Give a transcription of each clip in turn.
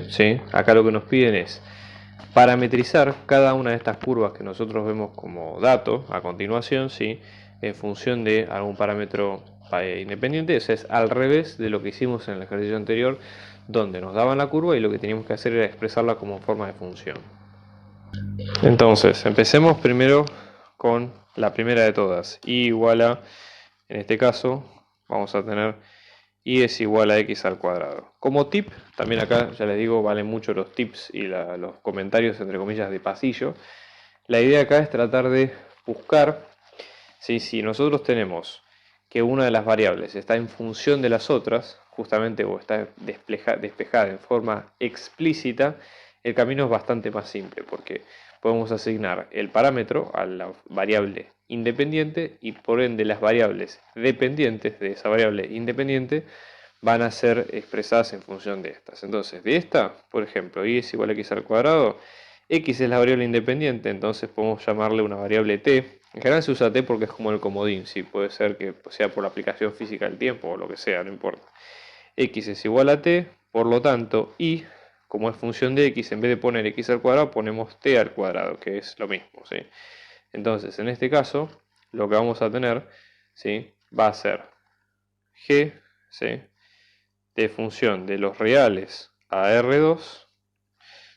¿sí? Acá lo que nos piden es parametrizar cada una de estas curvas que nosotros vemos como dato a continuación, ¿sí? En función de algún parámetro independiente. Eso es al revés de lo que hicimos en el ejercicio anterior, donde nos daban la curva y lo que teníamos que hacer era expresarla como forma de función. Entonces, empecemos primero con la primera de todas, y igual a, en este caso, vamos a tener y es igual a x al cuadrado. Como tip, también acá ya les digo, valen mucho los tips y los comentarios entre comillas de pasillo. La idea acá es tratar de buscar si nosotros tenemos que una de las variables está en función de las otras, justamente, o está despejada en forma explícita, el camino es bastante más simple, porque podemos asignar el parámetro a la variable independiente y por ende las variables dependientes de esa variable independiente van a ser expresadas en función de estas. Entonces, de esta, por ejemplo, y es igual a x al cuadrado, x es la variable independiente, entonces podemos llamarle una variable t. En general se usa t porque es como el comodín, sí, puede ser que sea por la aplicación física del tiempo o lo que sea, no importa. X es igual a t, por lo tanto, y como es función de x, en vez de poner x al cuadrado, ponemos t al cuadrado, que es lo mismo, ¿sí? Entonces, en este caso, lo que vamos a tener, ¿sí? Va a ser g, ¿sí? De función de los reales a R2,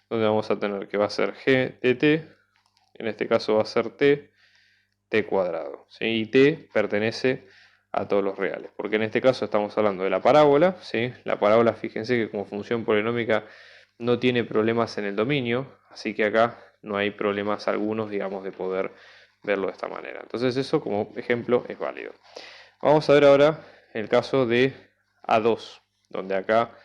donde vamos a tener que va a ser g de t, en este caso va a ser t cuadrado, ¿sí? Y t pertenece a todos los reales, porque en este caso estamos hablando de la parábola, ¿sí? La parábola, fíjense que como función polinómica no tiene problemas en el dominio, así que acá no hay problemas algunos, digamos, de poder verlo de esta manera. Entonces eso como ejemplo es válido. Vamos a ver ahora el caso de A2, donde acá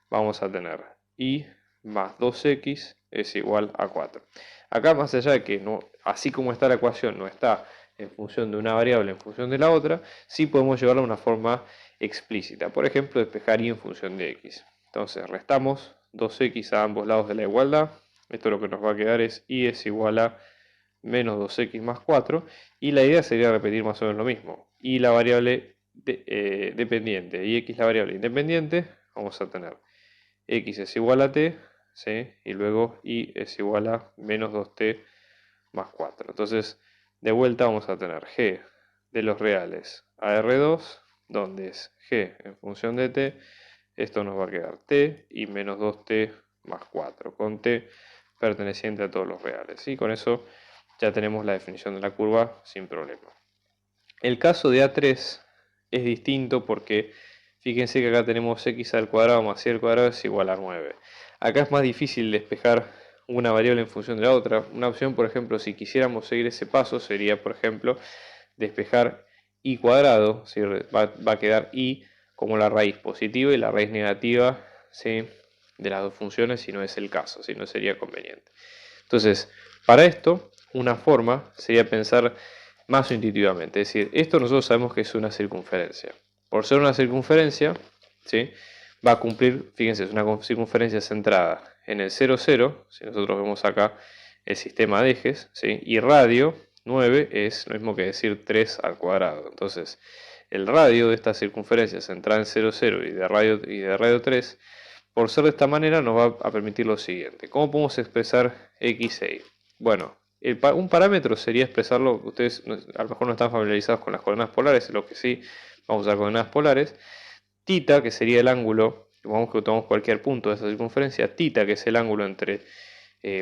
vamos a tener y más 2x es igual a 4. Acá, más allá de que no, así como está la ecuación no está en función de una variable en función de la otra, sí podemos llevarla a una forma explícita. Por ejemplo, despejar y en función de x. Entonces restamos 2x a ambos lados de la igualdad. Esto lo que nos va a quedar es y es igual a menos 2x más 4. Y la idea sería repetir más o menos lo mismo. Y la variable dependiente y x la variable independiente, vamos a tener x es igual a t, ¿sí? Y luego y es igual a menos 2t más 4. Entonces, de vuelta vamos a tener g de los reales a R2, donde es g en función de t. Esto nos va a quedar t y menos 2t más 4, con t perteneciente a todos los reales. Y con eso ya tenemos la definición de la curva sin problema. El caso de A3 es distinto porque fíjense que acá tenemos x al cuadrado más y al cuadrado es igual a 9. Acá es más difícil despejar una variable en función de la otra. Una opción, por ejemplo, si quisiéramos seguir ese paso, sería, por ejemplo, despejar y cuadrado. ¿Sí? Va a quedar y como la raíz positiva y la raíz negativa, ¿sí? De las dos funciones, si no es el caso, si no sería conveniente. Entonces, para esto, una forma sería pensar más intuitivamente. Es decir, esto nosotros sabemos que es una circunferencia. Por ser una circunferencia, ¿sí? Va a cumplir, fíjense, es una circunferencia centrada en el 0, 0. Si nosotros vemos acá el sistema de ejes, ¿sí? Y radio 9 es lo mismo que decir 3 al cuadrado. Entonces, el radio de esta circunferencia centrada en 0, 0 y de radio 3, por ser de esta manera, nos va a permitir lo siguiente. ¿Cómo podemos expresar x e y? Bueno, un parámetro sería expresarlo, ustedes a lo mejor no están familiarizados con las coordenadas polares, lo que sí, vamos a usar coordenadas polares. Tita, que sería el ángulo, vamos que tomamos cualquier punto de esa circunferencia, tita, que es el ángulo entre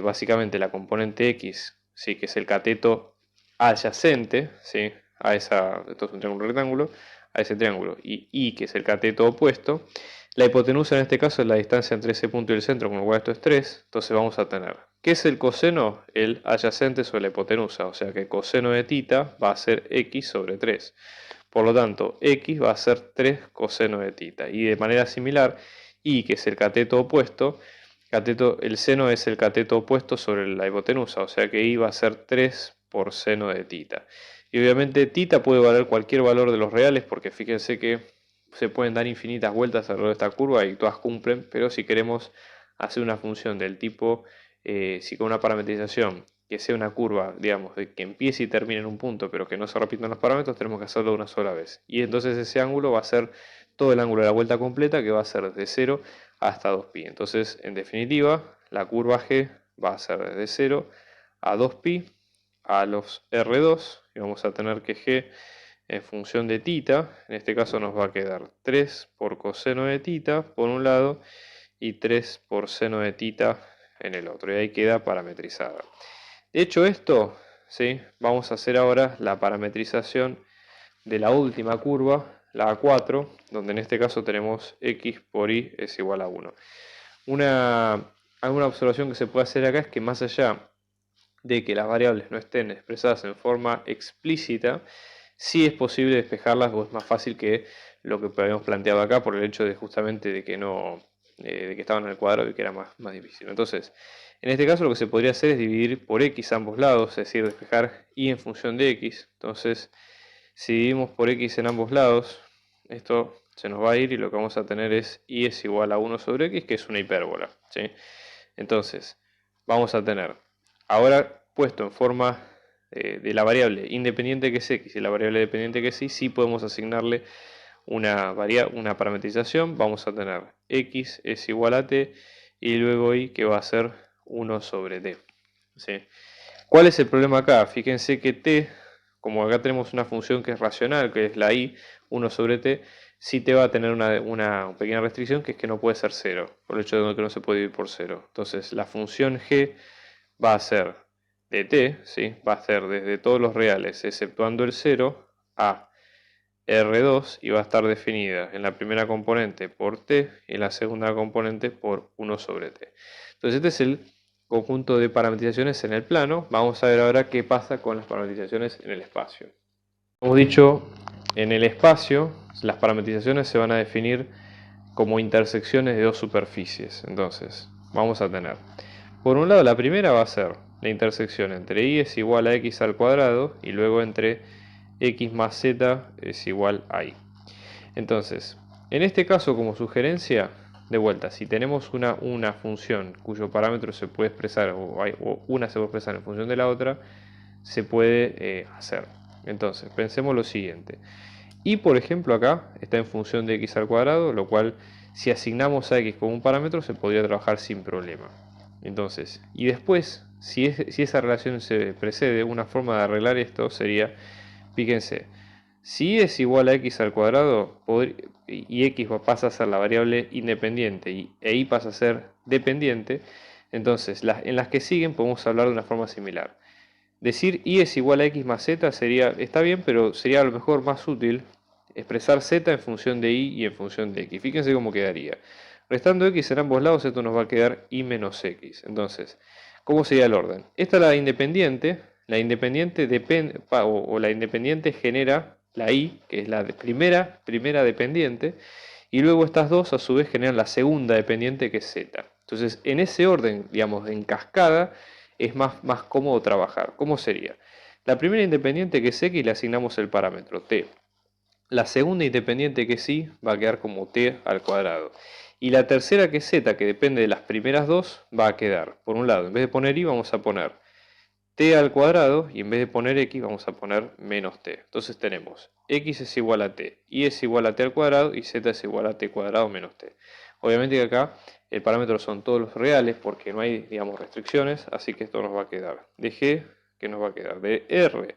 básicamente la componente x, ¿sí? Que es el cateto adyacente, ¿sí? Esto es un triángulo rectángulo, a ese triángulo, y que es el cateto opuesto. La hipotenusa en este caso es la distancia entre ese punto y el centro, con lo cual esto es 3, entonces vamos a tener, ¿qué es el coseno? El adyacente sobre la hipotenusa, o sea que el coseno de tita va a ser x sobre 3. Por lo tanto, x va a ser 3 coseno de tita. Y de manera similar, y que es el cateto opuesto, el seno es el cateto opuesto sobre la hipotenusa, o sea que y va a ser 3 por seno de tita. Y obviamente tita puede valer cualquier valor de los reales, porque fíjense que se pueden dar infinitas vueltas alrededor de esta curva y todas cumplen, pero si queremos hacer una función del tipo, si con una parametrización que sea una curva, digamos, de que empiece y termine en un punto, pero que no se repitan los parámetros, tenemos que hacerlo una sola vez. Y entonces ese ángulo va a ser todo el ángulo de la vuelta completa, que va a ser de 0 hasta 2pi. Entonces, en definitiva, la curva G va a ser desde 0 a 2pi a los R2, y vamos a tener que G en función de tita, en este caso nos va a quedar 3 por coseno de tita por un lado y 3 por seno de tita en el otro, y ahí queda parametrizada. De hecho esto, ¿sí? Vamos a hacer ahora la parametrización de la última curva, la A4, donde en este caso tenemos x por y es igual a 1. Alguna observación que se puede hacer acá es que más allá de que las variables no estén expresadas en forma explícita, sí es posible despejarlas, o es más fácil que lo que habíamos planteado acá, por el hecho de justamente de que no de que estaban en el cuadrado y que era más difícil. Entonces, en este caso lo que se podría hacer es dividir por x ambos lados, es decir, despejar y en función de x. Entonces, si dividimos por x en ambos lados, esto se nos va a ir y lo que vamos a tener es y es igual a 1 sobre x, que es una hipérbola, ¿sí? Entonces, vamos a tener, ahora puesto en forma de la variable independiente que es x y la variable dependiente que es y, sí podemos asignarle una parametrización. Vamos a tener x es igual a t y luego y que va a ser 1 sobre t, ¿sí? ¿Cuál es el problema acá? Fíjense que t, como acá tenemos una función que es racional, que es la i, 1 sobre t, sí te va a tener una pequeña restricción, que es que no puede ser 0, por el hecho de que no se puede dividir por 0. Entonces la función g va a ser de t, ¿sí? Va a ser desde todos los reales, exceptuando el 0, a R2, y va a estar definida en la primera componente por t y en la segunda componente por 1 sobre t. Entonces este es el conjunto de parametrizaciones en el plano. Vamos a ver ahora qué pasa con las parametrizaciones en el espacio. Como hemos dicho, en el espacio las parametrizaciones se van a definir como intersecciones de dos superficies. Entonces vamos a tener, por un lado, la primera va a ser la intersección entre y es igual a x al cuadrado y luego entre x más z es igual a y. Entonces, en este caso, como sugerencia, de vuelta, si tenemos una función cuyo parámetro se puede expresar, o una se puede expresar en función de la otra, se puede hacer. Entonces, pensemos lo siguiente. Y por ejemplo acá está en función de x al cuadrado, lo cual si asignamos a x como un parámetro se podría trabajar sin problema. Entonces, y después, si esa relación se precede, una forma de arreglar esto sería, fíjense, si es igual a x al cuadrado y x pasa a ser la variable independiente e y pasa a ser dependiente, entonces en las que siguen podemos hablar de una forma similar. Decir y es igual a x más z está bien, pero sería a lo mejor más útil expresar z en función de y y en función de x. Fíjense cómo quedaría. Restando x en ambos lados, esto nos va a quedar y menos x. Entonces, ¿cómo sería el orden? Esta es la independiente. La independiente depende, o la independiente genera la y, que es la primera dependiente, y luego estas dos a su vez generan la segunda dependiente, que es z. Entonces, en ese orden, digamos, en cascada, es más cómodo trabajar. ¿Cómo sería? La primera independiente, que es x, le asignamos el parámetro t. La segunda independiente, que es y, va a quedar como t al cuadrado. Y la tercera, que es z, que depende de las primeras dos, va a quedar, por un lado, en vez de poner y, vamos a poner t al cuadrado, y en vez de poner x vamos a poner menos t. Entonces tenemos x es igual a t, y es igual a t al cuadrado, y z es igual a t cuadrado menos t. Obviamente que acá el parámetro son todos los reales porque no hay, digamos, restricciones, así que esto nos va a quedar de g, que nos va a quedar de r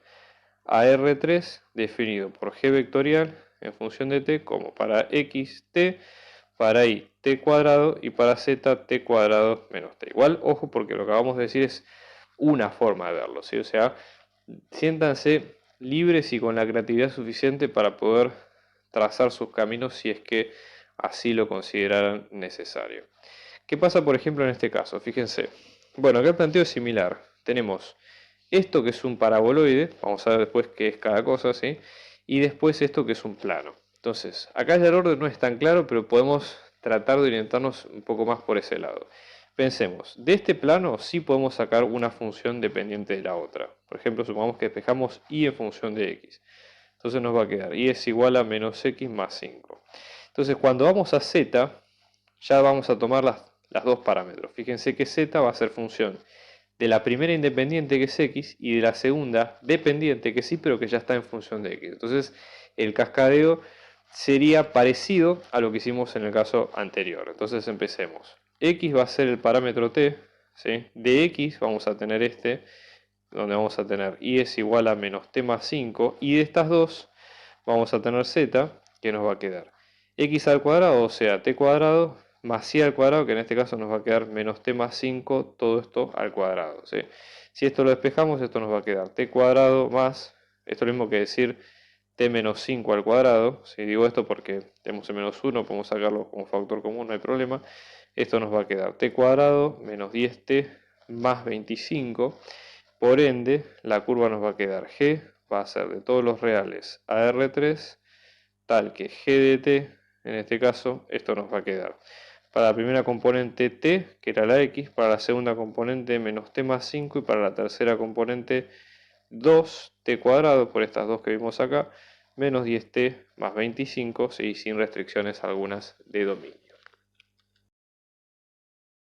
a r3 definido por g vectorial en función de t como para x t, para y t cuadrado y para z t cuadrado menos t. Igual, ojo, porque lo que acabamos de decir es una forma de verlo, ¿sí? O sea, siéntanse libres y con la creatividad suficiente para poder trazar sus caminos si es que así lo consideraran necesario. ¿Qué pasa, por ejemplo, en este caso? Fíjense. Bueno, acá el planteo es similar. Tenemos esto que es un paraboloide, vamos a ver después qué es cada cosa, ¿sí? Y después esto que es un plano. Entonces, acá ya el orden no es tan claro, pero podemos tratar de orientarnos un poco más por ese lado. Pensemos, de este plano sí podemos sacar una función dependiente de la otra. Por ejemplo, supongamos que despejamos y en función de x. Entonces nos va a quedar y es igual a menos x más 5. Entonces cuando vamos a z, ya vamos a tomar las dos parámetros. Fíjense que z va a ser función de la primera independiente, que es x, y de la segunda dependiente, que sí, pero que ya está en función de x. Entonces el cascadeo sería parecido a lo que hicimos en el caso anterior. Entonces empecemos. X va a ser el parámetro t, ¿sí? De X vamos a tener este, donde vamos a tener y es igual a menos t más 5, y de estas dos vamos a tener z, que nos va a quedar x al cuadrado, o sea, t cuadrado, más y al cuadrado, que en este caso nos va a quedar menos t más 5, todo esto al cuadrado, ¿sí? Si esto lo despejamos, esto nos va a quedar t cuadrado más, esto es lo mismo que decir t menos 5 al cuadrado. Si digo esto porque tenemos el menos 1, podemos sacarlo como factor común, no hay problema. Esto nos va a quedar t cuadrado menos 10t más 25. Por ende, la curva nos va a quedar g, va a ser de todos los reales a R3, tal que g de t, en este caso, esto nos va a quedar. Para la primera componente t, que era la x, para la segunda componente menos t más 5, y para la tercera componente 2t cuadrado, por estas dos que vimos acá, menos 10t más 25, ¿sí? Sin restricciones algunas de dominio.